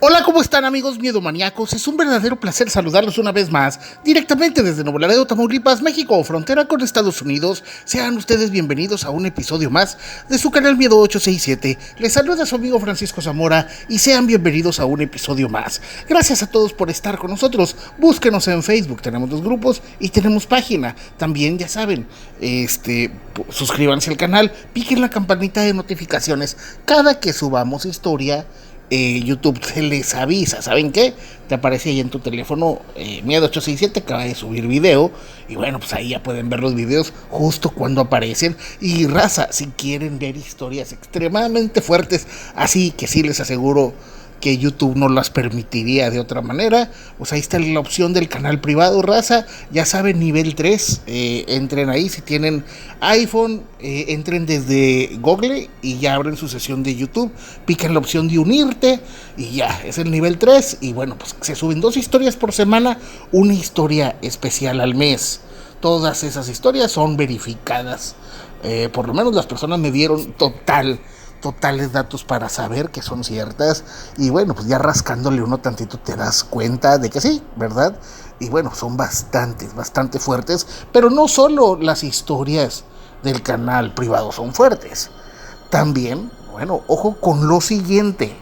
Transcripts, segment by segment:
Hola, ¿cómo están, amigos miedomaníacos? Es un verdadero placer saludarlos una vez más, directamente desde Nuevo Laredo, Tamaulipas, México, frontera con Estados Unidos. Sean ustedes bienvenidos a un episodio más de su canal Miedo 867. Les saluda su amigo Francisco Zamora y sean bienvenidos a un episodio más. Gracias a todos por estar con nosotros. Búsquenos en Facebook, tenemos dos grupos y tenemos página. También, ya saben, suscríbanse al canal, piquen la campanita de notificaciones. Cada que subamos historia, YouTube se les avisa. ¿Saben qué? Te aparece ahí en tu teléfono Miedo 867, acaba de subir video. Y bueno, pues ahí ya pueden ver los videos justo cuando aparecen. Y raza, si quieren ver historias extremadamente fuertes, así que sí les aseguro que YouTube no las permitiría de otra manera, pues ahí está la opción del canal privado, raza. Ya saben, nivel 3, entren ahí. Si tienen iPhone, entren desde Google y ya abren su sesión de YouTube, piquen la opción de unirte y ya, es el nivel 3. Y bueno, pues se suben 2 historias por semana, una historia especial al mes. Todas esas historias son verificadas, por lo menos las personas me dieron totales datos para saber que son ciertas. Y bueno, pues ya rascándole uno tantito te das cuenta de que sí, ¿verdad? Y bueno, son bastante fuertes. Pero no solo las historias del canal privado son fuertes. También, bueno, ojo con lo siguiente.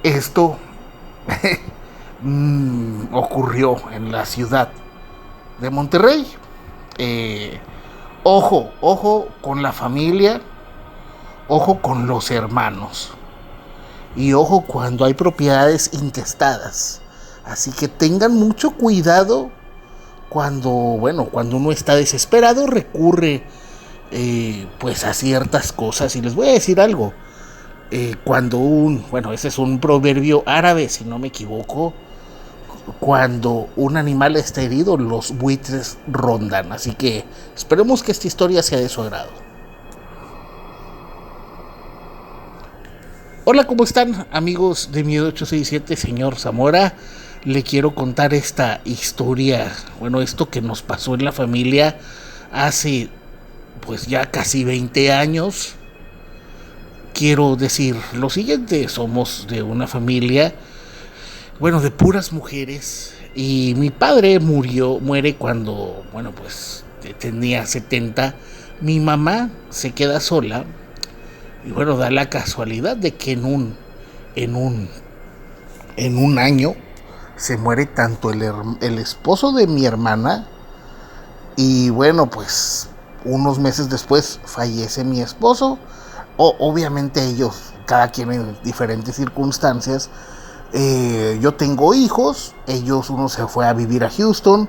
Esto ocurrió en la ciudad de Monterrey. Ojo con la familia, ojo con los hermanos y ojo cuando hay propiedades intestadas. Así que tengan mucho cuidado cuando uno está desesperado, recurre pues a ciertas cosas. Y les voy a decir algo, ese es un proverbio árabe, si no me equivoco. Cuando un animal está herido, los buitres rondan. Así que esperemos que esta historia sea de su agrado. Hola, ¿cómo están, amigos de Miedo 867? Señor Zamora, le quiero contar esta historia. Bueno, esto que nos pasó en la familia hace pues ya casi 20 años. Quiero decir lo siguiente: somos de una familia, bueno, de puras mujeres. Y mi padre muere cuando, tenía 70. Mi mamá se queda sola. Y bueno, da la casualidad de que en un año se muere tanto el esposo de mi hermana. Y bueno, pues unos meses después fallece mi esposo. Obviamente ellos, cada quien en diferentes circunstancias. Yo tengo hijos, uno se fue a vivir a Houston,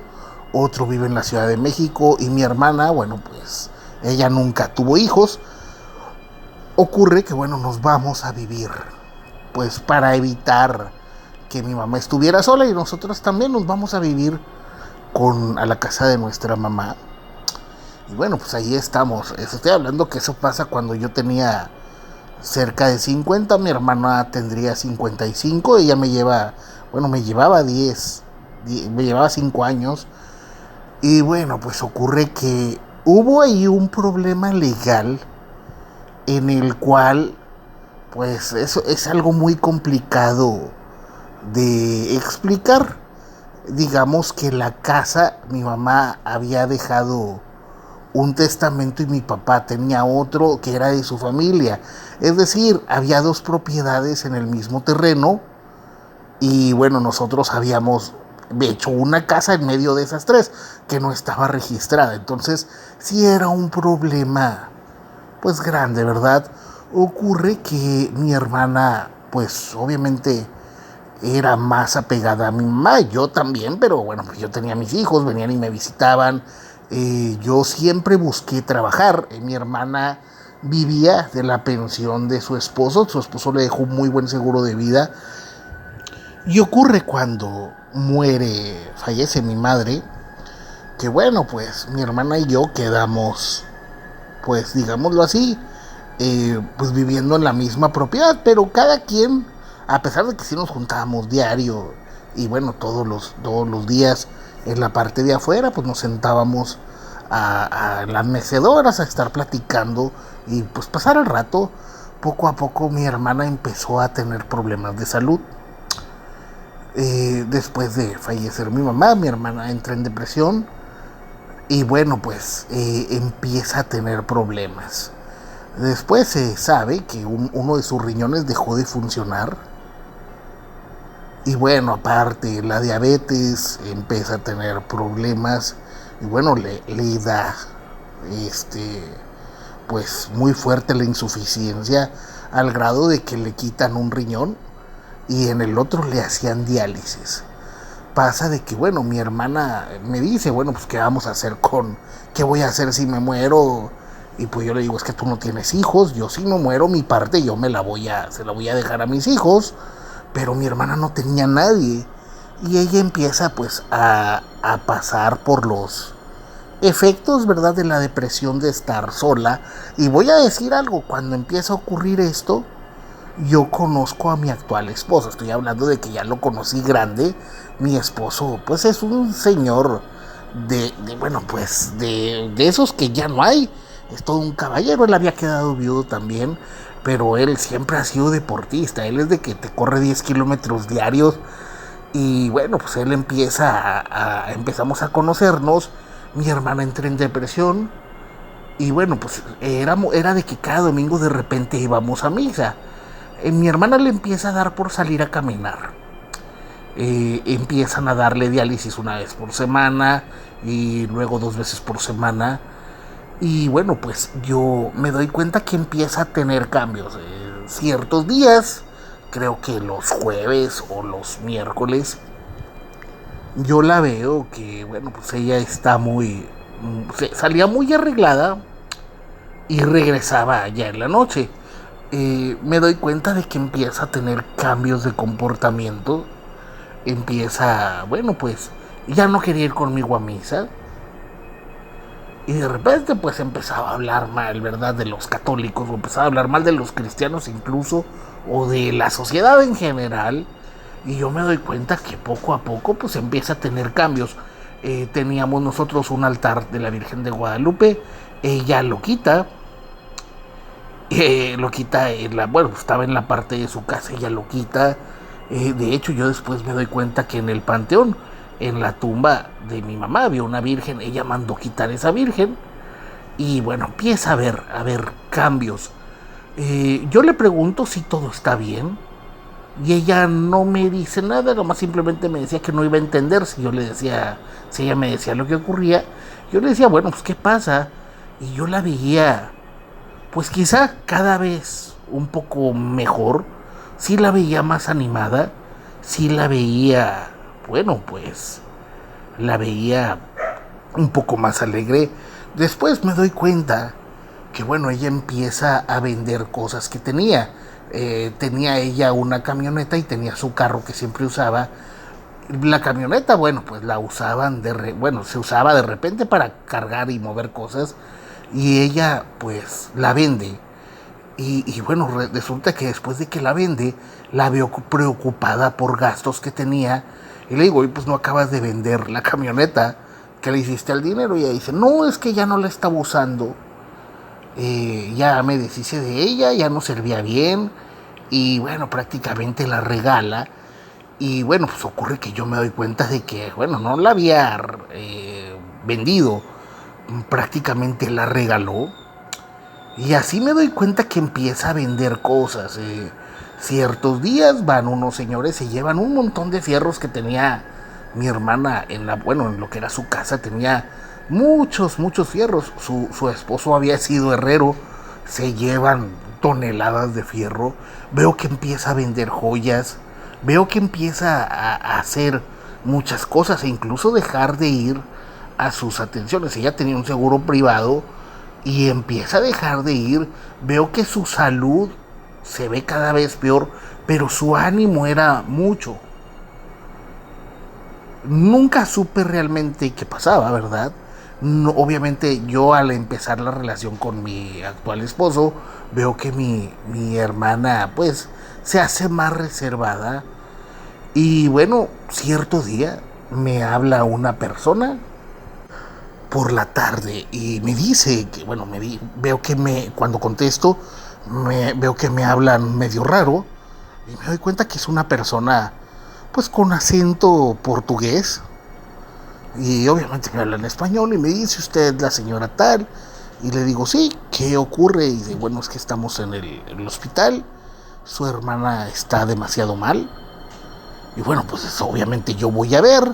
otro vive en la Ciudad de México, y mi hermana, bueno, pues ella nunca tuvo hijos. Ocurre que nos vamos a vivir, pues para evitar que mi mamá estuviera sola, y nosotros también nos vamos a vivir a la casa de nuestra mamá. Y bueno, pues ahí estamos. Estoy hablando que eso pasa cuando yo tenía cerca de 50, mi hermana tendría 55, ella me llevaba 5 años. Y bueno, pues ocurre que hubo ahí un problema legal en el cual, pues eso es algo muy complicado de explicar. Digamos que la casa, mi mamá había dejado un testamento y mi papá tenía otro que era de su familia. Es decir, había 2 propiedades en el mismo terreno. Y bueno, nosotros habíamos hecho una casa en medio de esas 3 que no estaba registrada. Entonces, sí era un problema pues grande, ¿verdad? Ocurre que mi hermana, pues obviamente era más apegada a mi mamá, yo también, pero bueno, pues yo tenía mis hijos, venían y me visitaban. Yo siempre busqué trabajar. Mi hermana vivía de la pensión de su esposo le dejó un muy buen seguro de vida. Y ocurre cuando fallece mi madre, que bueno, pues mi hermana y yo quedamos, pues digámoslo así, pues viviendo en la misma propiedad, pero cada quien, a pesar de que sí nos juntábamos diario y bueno, todos los días en la parte de afuera, pues nos sentábamos a las mecedoras a estar platicando y pues pasar el rato. poco a poco mi hermana empezó a tener problemas de salud. Después de fallecer mi mamá, mi hermana entra en depresión y bueno, pues empieza a tener problemas. Después se sabe que uno de sus riñones dejó de funcionar. Y bueno, aparte la diabetes empieza a tener problemas. Y bueno, le da pues muy fuerte la insuficiencia al grado de que le quitan un riñón y en el otro le hacían diálisis. Pasa de que, bueno, mi hermana me dice, bueno, pues qué vamos a hacer qué voy a hacer si me muero. Y pues yo le digo, es que tú no tienes hijos, yo si no muero mi parte yo se la voy a dejar a mis hijos, pero mi hermana no tenía nadie. Y ella empieza pues a pasar por los efectos, ¿verdad?, de la depresión de estar sola. Y voy a decir algo, cuando empieza a ocurrir esto, yo conozco a mi actual esposo. Estoy hablando de que ya lo conocí grande. Mi esposo pues es un señor de esos que ya no hay. Es todo un caballero. Él había quedado viudo también, pero él siempre ha sido deportista. Él es de que te corre 10 kilómetros diarios. Y bueno, pues él empezamos a conocernos. Mi hermana entra en depresión. Y bueno, pues era de que cada domingo de repente íbamos a misa. Mi hermana le empieza a dar por salir a caminar. Empiezan a darle diálisis una vez por semana y luego 2 veces por semana. Y bueno, pues yo me doy cuenta que empieza a tener cambios. Ciertos días, creo que los jueves o los miércoles, yo la veo que, bueno, pues ella está salía muy arreglada y regresaba ya en la noche. Me doy cuenta de que empieza a tener cambios de comportamiento. Bueno, pues ya no quería ir conmigo a misa. Y de repente pues empezaba a hablar mal, ¿verdad?, de los católicos, o empezaba a hablar mal de los cristianos incluso, o de la sociedad en general. Y yo me doy cuenta que poco a poco pues empieza a tener cambios. Teníamos nosotros un altar de la Virgen de Guadalupe. Ella lo quita. Bueno, estaba en la parte de su casa, ella lo quita. De hecho, yo después me doy cuenta que en el panteón, en la tumba de mi mamá, había una virgen. Ella mandó quitar esa virgen. Y bueno, empieza a ver cambios. Yo le pregunto si todo está bien. Y ella no me dice nada, nomás simplemente me decía que no iba a entender si ella me decía lo que ocurría. Yo le decía, bueno, pues ¿qué pasa? Y yo la veía, pues quizá cada vez un poco mejor. Sí la veía más animada. Sí la veía, bueno, pues la veía un poco más alegre. Después me doy cuenta que, bueno, ella empieza a vender cosas que tenía. Tenía ella una camioneta y tenía su carro que siempre usaba. La camioneta, bueno, pues la usaban se usaba de repente para cargar y mover cosas. Y ella, pues, la vende. Y bueno, resulta que después de que la vende, la veo preocupada por gastos que tenía. Y le digo, pues no acabas de vender la camioneta, ¿qué le hiciste al dinero? Y ella dice, no, es que ya no la estaba usando. Ya me deshice de ella, ya no servía bien. Y bueno, prácticamente la regala. Y bueno, pues ocurre que yo me doy cuenta de que, bueno, no la había vendido, prácticamente la regaló. Y así me doy cuenta que empieza a vender cosas. Ciertos días van unos señores, se llevan un montón de fierros que tenía mi hermana en lo que era su casa. Tenía muchos fierros. Su esposo había sido herrero. Se llevan toneladas de fierro. Veo que empieza a vender joyas. Veo que empieza a hacer muchas cosas e incluso dejar de ir a sus atenciones. Ella tenía un seguro privado y empieza a dejar de ir. Veo que su salud se ve cada vez peor, pero su ánimo era mucho. Nunca supe realmente qué pasaba, ¿verdad? No, obviamente yo al empezar la relación con mi actual esposo, veo que mi hermana pues se hace más reservada. Y bueno, cierto día me habla una persona por la tarde y me dice que, bueno, veo que cuando contesto veo que me hablan medio raro y me doy cuenta que es una persona pues con acento portugués y obviamente me habla en español y me dice: ¿usted la señora tal? Y le digo: sí. ¿Qué ocurre? Y dice: bueno, es que estamos en el hospital, su hermana está demasiado mal. Y bueno, pues obviamente yo voy a ver.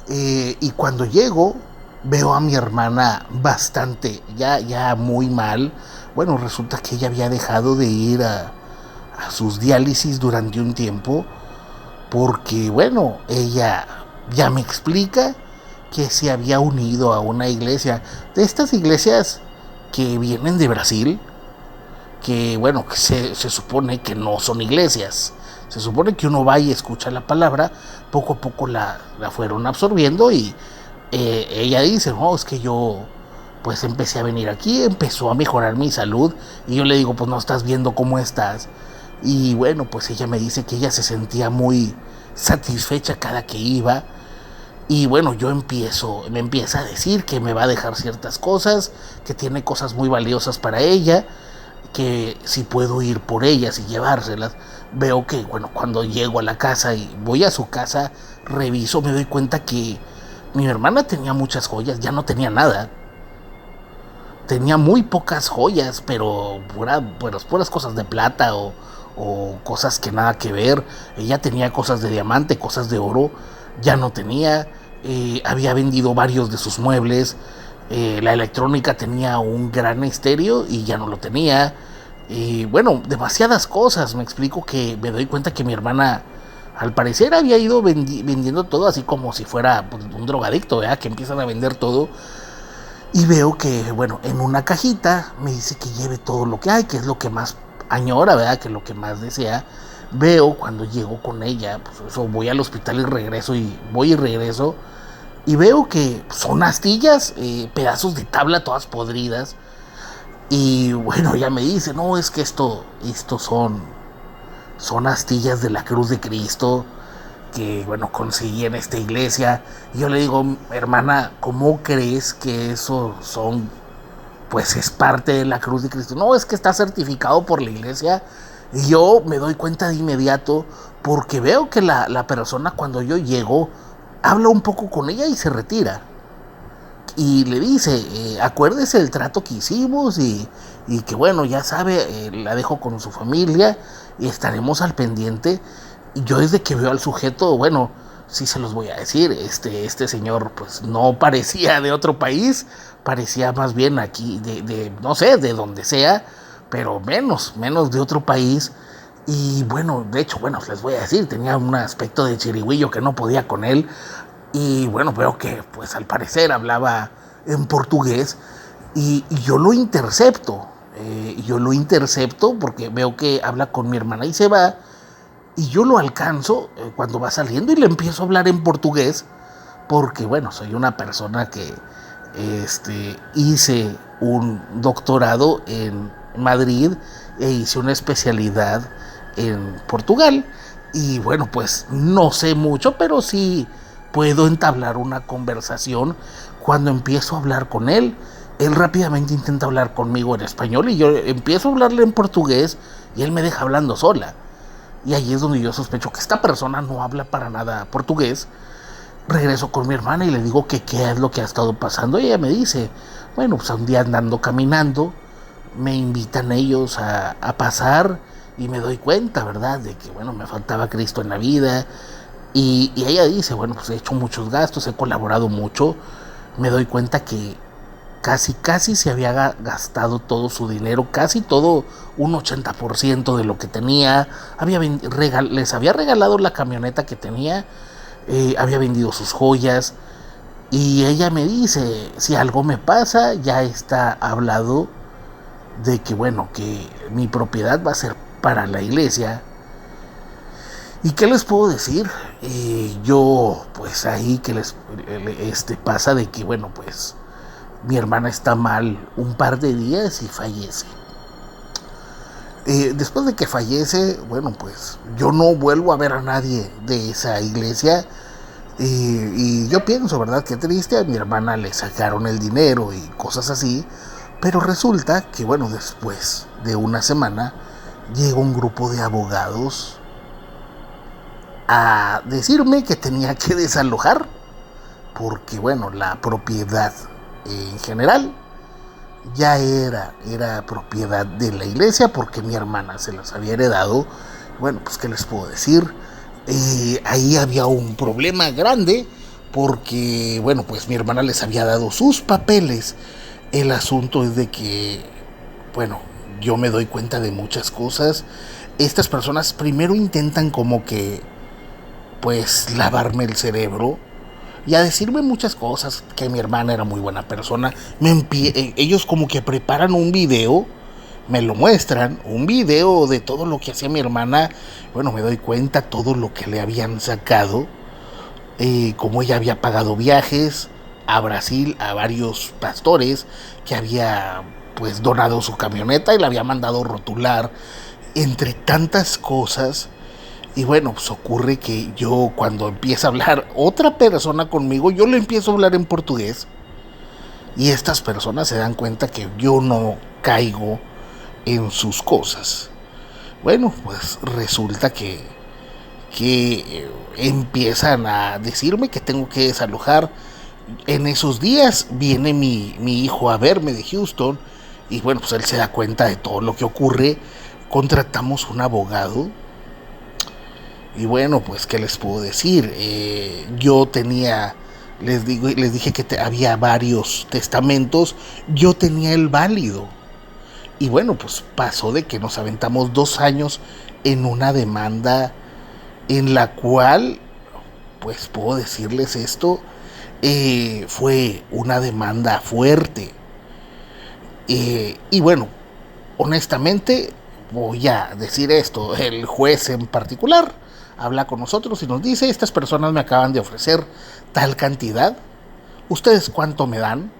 Y cuando llego, veo a mi hermana bastante, ya muy mal. Bueno, resulta que ella había dejado de ir a sus diálisis durante un tiempo. Porque, bueno, ella ya me explica que se había unido a una iglesia. De estas iglesias que vienen de Brasil, que bueno, que se supone que no son iglesias. Se supone que uno va y escucha la palabra, poco a poco la fueron absorbiendo y ella dice: no, es que yo pues empecé a venir aquí, empezó a mejorar mi salud y yo le digo: pues no estás viendo cómo estás. Y bueno, pues ella me dice que ella se sentía muy satisfecha cada que iba. Y bueno, me empieza a decir que me va a dejar ciertas cosas, que tiene cosas muy valiosas para ella, que si puedo ir por ellas y llevárselas. Veo que, bueno, cuando llego a la casa y voy a su casa, reviso, me doy cuenta que mi hermana tenía muchas joyas, ya no tenía nada. Tenía muy pocas joyas, pero puras cosas de plata o cosas que nada que ver. Ella tenía cosas de diamante, cosas de oro, ya no tenía. Había vendido varios de sus muebles. La electrónica tenía un gran estéreo y ya no lo tenía. Bueno, demasiadas cosas. Me explico, que me doy cuenta que mi hermana al parecer había ido vendiendo todo así como si fuera pues, un drogadicto, ¿verdad? Que empiezan a vender todo. Y veo que, bueno, en una cajita me dice que lleve todo lo que hay, que es lo que más añora, ¿verdad? Que es lo que más desea. Veo cuando llego con ella, pues eso, voy al hospital y regreso, y voy y regreso. Y veo que son astillas, pedazos de tabla todas podridas. Y bueno, ella me dice: no, es que esto son astillas de la cruz de Cristo que, bueno, conseguí en esta iglesia. Y yo le digo: hermana, ¿cómo crees que eso son? Pues es parte de la cruz de Cristo. No, es que está certificado por la iglesia. Y yo me doy cuenta de inmediato porque veo que la persona, cuando yo llego, habla un poco con ella y se retira. Y le dice: acuérdese el trato que hicimos y que bueno, ya sabe, la dejo con su familia y estaremos al pendiente. Y yo, desde que veo al sujeto, bueno, sí se los voy a decir, este señor pues no parecía de otro país, parecía más bien aquí no sé, de donde sea, pero menos de otro país. Y bueno, de hecho, bueno, les voy a decir, tenía un aspecto de chirigüillo que no podía con él. Y bueno, veo que pues al parecer hablaba en portugués y yo lo intercepto. Yo lo intercepto porque veo que habla con mi hermana y se va. Y yo lo alcanzo cuando va saliendo y le empiezo a hablar en portugués. Porque bueno, soy una persona que hice un doctorado en Madrid e hice una especialidad en Portugal. Y bueno, pues no sé mucho, pero sí puedo entablar una conversación. Cuando empiezo a hablar con él, él rápidamente intenta hablar conmigo en español y yo empiezo a hablarle en portugués y él me deja hablando sola. Y ahí es donde yo sospecho que esta persona no habla para nada portugués. Regreso con mi hermana y le digo que qué es lo que ha estado pasando. Y ella me dice: bueno, pues un día andando caminando, me invitan ellos a pasar y me doy cuenta, ¿verdad?, de que, bueno, me faltaba Cristo en la vida. Y ella dice: bueno, pues he hecho muchos gastos, he colaborado mucho. Me doy cuenta que casi se había gastado todo su dinero, casi todo, un 80% de lo que tenía. Les había regalado la camioneta que tenía, había vendido sus joyas. Y ella me dice: si algo me pasa, ya está hablado de que, bueno, que mi propiedad va a ser para la iglesia. ¿Y qué les puedo decir? Yo, pues ahí que pasa de que, bueno, pues mi hermana está mal un par de días y fallece. Después de que fallece, bueno, pues yo no vuelvo a ver a nadie de esa iglesia. Y yo pienso, ¿verdad?, qué triste, a mi hermana le sacaron el dinero y cosas así. Pero resulta que, bueno, después de una semana llegó un grupo de abogados a decirme que tenía que desalojar porque, bueno, la propiedad en general ya era propiedad de la iglesia porque mi hermana se las había heredado. Bueno, pues qué les puedo decir, ahí había un problema grande porque, bueno, pues mi hermana les había dado sus papeles. El asunto es de que, bueno, yo me doy cuenta de muchas cosas. Estas personas primero intentan como que, pues, lavarme el cerebro y a decirme muchas cosas, que mi hermana era muy buena persona. Ellos como que preparan un video, me lo muestran, un video de todo lo que hacía mi hermana. Bueno, me doy cuenta todo lo que le habían sacado, como ella había pagado viajes a Brasil a varios pastores, que había pues donado su camioneta y la había mandado rotular, entre tantas cosas. Y bueno, pues ocurre que yo, cuando empieza a hablar otra persona conmigo, yo le empiezo a hablar en portugués. Y estas personas se dan cuenta que yo no caigo en sus cosas. Bueno, pues resulta que empiezan a decirme que tengo que desalojar. En esos días viene mi hijo a verme de Houston. Y bueno, pues él se da cuenta de todo lo que ocurre. Contratamos un abogado. Y bueno, pues qué les puedo decir, yo tenía, les dije que había varios testamentos, yo tenía el válido. Y bueno, pues pasó de que nos aventamos 2 años en una demanda en la cual, pues puedo decirles esto, fue una demanda fuerte. Y bueno, honestamente voy a decir esto, el juez en particular habla con nosotros y nos dice: estas personas me acaban de ofrecer tal cantidad, ¿ustedes cuánto me dan?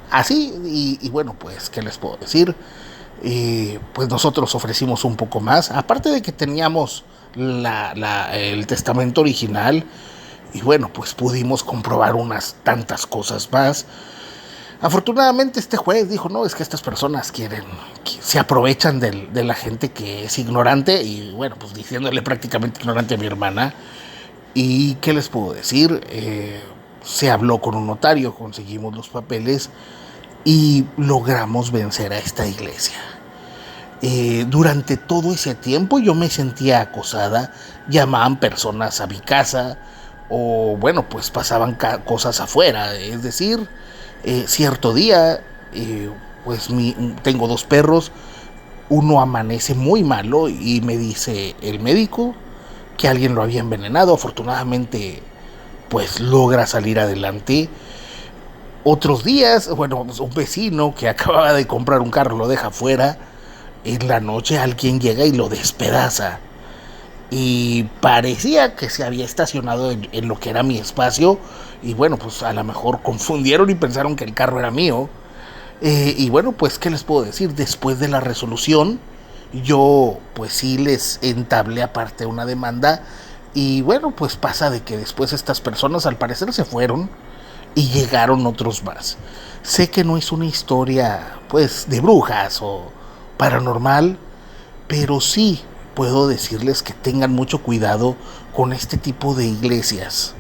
Así, y bueno, pues qué les puedo decir, pues nosotros ofrecimos un poco más, aparte de que teníamos el testamento original. Y bueno, pues pudimos comprobar unas tantas cosas más. Afortunadamente este juez dijo: no, es que estas personas se aprovechan de la gente que es ignorante. Y bueno, pues diciéndole prácticamente ignorante a mi hermana. Y qué les puedo decir, se habló con un notario, conseguimos los papeles y logramos vencer a esta iglesia. Durante todo ese tiempo yo me sentía acosada, llamaban personas a mi casa, o bueno, pues pasaban cosas afuera. Es decir, cierto día, pues tengo 2 perros, uno amanece muy malo y me dice el médico que alguien lo había envenenado. Afortunadamente, pues logra salir adelante. Otros días, bueno, un vecino que acababa de comprar un carro lo deja afuera. En la noche alguien llega y lo despedaza. Y parecía que se había estacionado en lo que era mi espacio. Y bueno, pues a lo mejor confundieron y pensaron que el carro era mío. Y bueno, pues qué les puedo decir, después de la resolución yo pues sí les entablé aparte una demanda. Y bueno, pues pasa de que después estas personas al parecer se fueron y llegaron otros más. Sé que no es una historia pues de brujas o paranormal, pero sí puedo decirles que tengan mucho cuidado con este tipo de iglesias.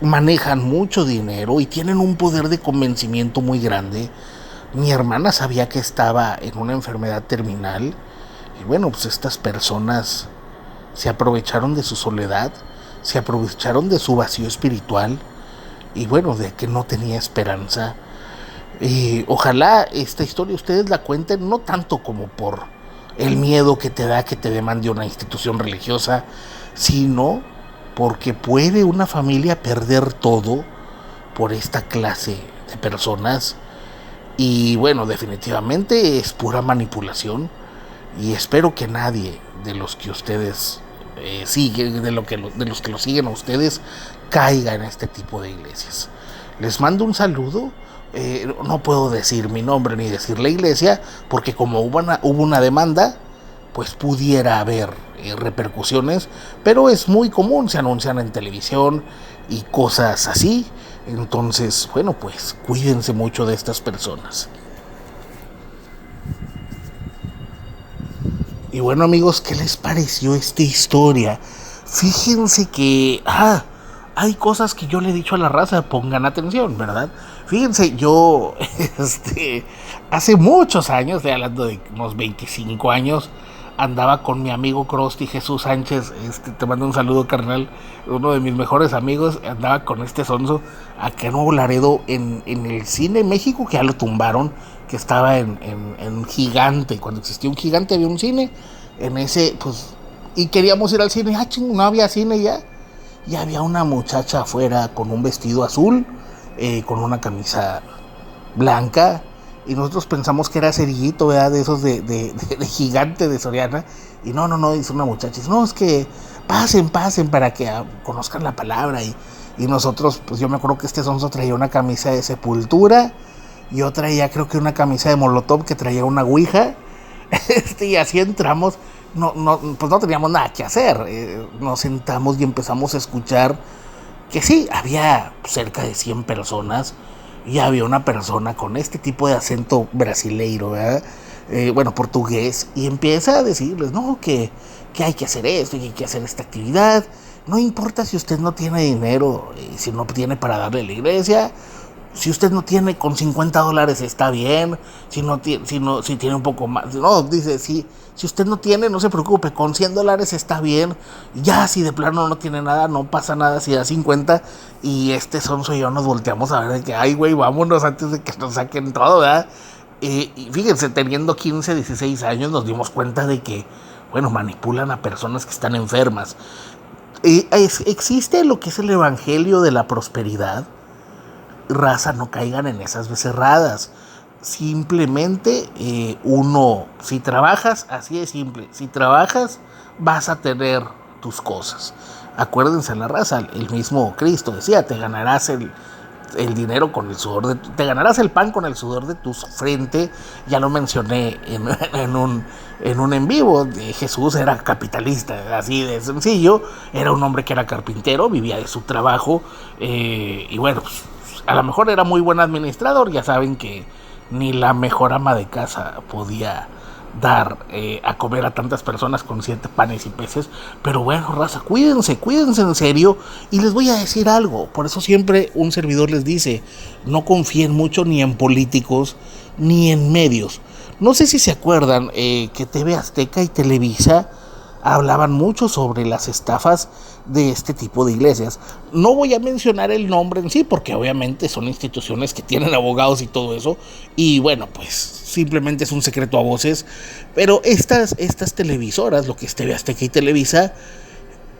Manejan mucho dinero y tienen un poder de convencimiento muy grande. Mi hermana sabía que estaba en una enfermedad terminal y bueno, pues estas personas se aprovecharon de su soledad, se aprovecharon de su vacío espiritual y bueno, de que no tenía esperanza. Ojalá esta historia ustedes la cuenten no tanto como por el miedo que te da que te demande una institución religiosa, sino porque puede una familia perder todo por esta clase de personas. Y bueno, definitivamente es pura manipulación y espero que nadie de los que ustedes siguen, de los que lo siguen a ustedes, caiga en este tipo de iglesias. Les mando un saludo. No puedo decir mi nombre ni decir la iglesia porque como hubo una demanda, pues pudiera haber repercusiones, pero es muy común, se anuncian en televisión y cosas así. Entonces, bueno, pues cuídense mucho de estas personas. Y bueno, amigos, ¿qué les pareció esta historia? Fíjense que hay cosas que yo le he dicho a la raza, pongan atención, ¿verdad? Fíjense, yo hace muchos años, estoy hablando de unos 25 años, andaba con mi amigo Krusty Jesús Sánchez, te mando un saludo, carnal, uno de mis mejores amigos. Andaba con este sonso acá en Nuevo Laredo, en el cine México, que ya lo tumbaron, que estaba en Gigante. Cuando existía un Gigante había un cine, en ese, pues, y queríamos ir al cine, no había cine ya, y había una muchacha afuera con un vestido azul, con una camisa blanca, y nosotros pensamos que era cerillito, ¿verdad? De esos de Gigante, de Soriana. Y no, dice una muchacha, no, es que pasen para que conozcan la palabra. Y nosotros, pues yo me acuerdo que este sonso traía una camisa de Sepultura, yo traía creo que una camisa de Molotov que traía una ouija. Y así entramos, pues no teníamos nada que hacer. Nos sentamos y empezamos a escuchar que sí, había cerca de 100 personas, y había una persona con este tipo de acento brasileiro, ¿verdad? Portugués, y empieza a decirles, no, que hay que hacer esto, y que hay que hacer esta actividad. No importa si usted no tiene dinero, si no tiene para darle a la iglesia. Si usted no tiene, con $50 está bien. Si tiene un poco más, no, dice, si usted no tiene, no se preocupe, con $100 está bien. Ya si de plano no tiene nada, no pasa nada si da 50. Y sonso y yo nos volteamos a ver de que, ay, güey, vámonos antes de que nos saquen todo, ¿verdad? Y fíjense, teniendo 15, 16 años, nos dimos cuenta de que, bueno, manipulan a personas que están enfermas. Existe lo que es el evangelio de la prosperidad. Raza, no caigan en esas becerradas. Simplemente si trabajas, así de simple, si trabajas vas a tener tus cosas. Acuérdense, la raza, el mismo Cristo decía, te ganarás el dinero con el sudor te ganarás el pan con el sudor de tu frente. Ya lo mencioné en un en vivo. Jesús era capitalista, así de sencillo. Era un hombre que era carpintero, vivía de su trabajo, y bueno, pues a lo mejor era muy buen administrador. Ya saben que ni la mejor ama de casa podía dar a comer a tantas personas con 7 panes y peces. Pero bueno, raza, cuídense en serio. Y les voy a decir algo, por eso siempre un servidor les dice, no confíen mucho ni en políticos ni en medios. No sé si se acuerdan que TV Azteca y Televisa hablaban mucho sobre las estafas de este tipo de iglesias. No voy a mencionar el nombre en sí, porque obviamente son instituciones que tienen abogados y todo eso, y bueno, pues simplemente es un secreto a voces. Pero estas televisoras, lo que es TV Azteca y Televisa,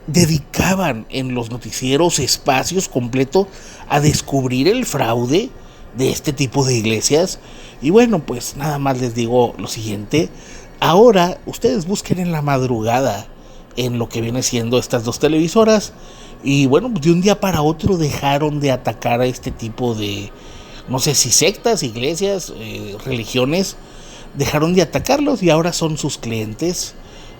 dedicaban en los noticieros espacios completos a descubrir el fraude de este tipo de iglesias. Y bueno, pues nada más les digo lo siguiente: ahora ustedes busquen en la madrugada en lo que viene siendo estas dos televisoras, y bueno, de un día para otro dejaron de atacar a este tipo de, no sé si sectas, iglesias, religiones. Dejaron de atacarlos y ahora son sus clientes.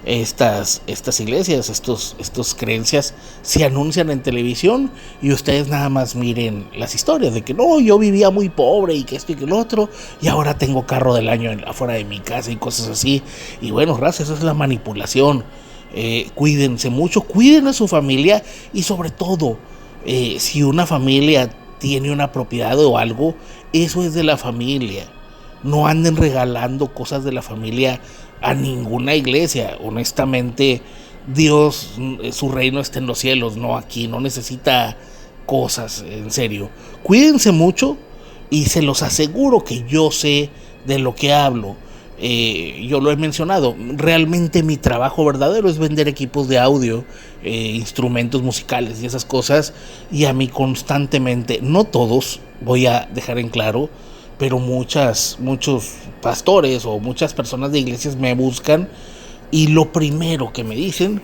Estas iglesias, estos creencias se anuncian en televisión, y ustedes nada más miren las historias de que no, yo vivía muy pobre y que esto y que lo otro, y ahora tengo carro del año afuera de mi casa y cosas así. Y bueno, raza, eso es la manipulación. Cuídense mucho, cuiden a su familia, y sobre todo, si una familia tiene una propiedad o algo, eso es de la familia. No anden regalando cosas de la familia a ninguna iglesia. Honestamente, Dios, su reino está en los cielos, no aquí. No necesita cosas, en serio. Cuídense mucho, y se los aseguro que yo sé de lo que hablo. Yo lo he mencionado, realmente mi trabajo verdadero es vender equipos de audio, instrumentos musicales y esas cosas. Y a mí constantemente, no todos, voy a dejar en claro, pero muchos pastores o muchas personas de iglesias me buscan, y lo primero que me dicen,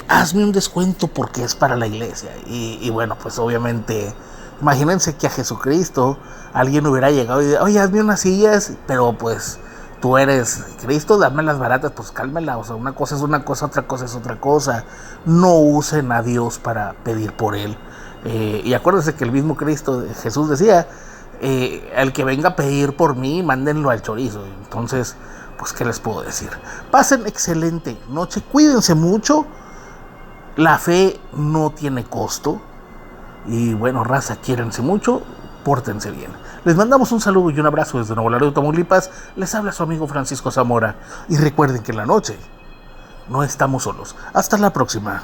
hazme un descuento porque es para la iglesia. Y bueno, pues obviamente, imagínense que a Jesucristo alguien hubiera llegado y dice, oye, hazme unas sillas, pero pues tú eres Cristo, dame las baratas, pues cálmela. O sea, una cosa es una cosa, otra cosa es otra cosa. No usen a Dios para pedir por él. Y acuérdense que el mismo Cristo, Jesús decía, el que venga a pedir por mí, mándenlo al chorizo. Entonces, pues, ¿qué les puedo decir? Pasen excelente noche, cuídense mucho. La fe no tiene costo. Y bueno, raza, quiérense mucho, pórtense bien. Les mandamos un saludo y un abrazo desde Nuevo Laredo, Tamaulipas. Les habla su amigo Francisco Zamora. Y recuerden que en la noche no estamos solos. Hasta la próxima.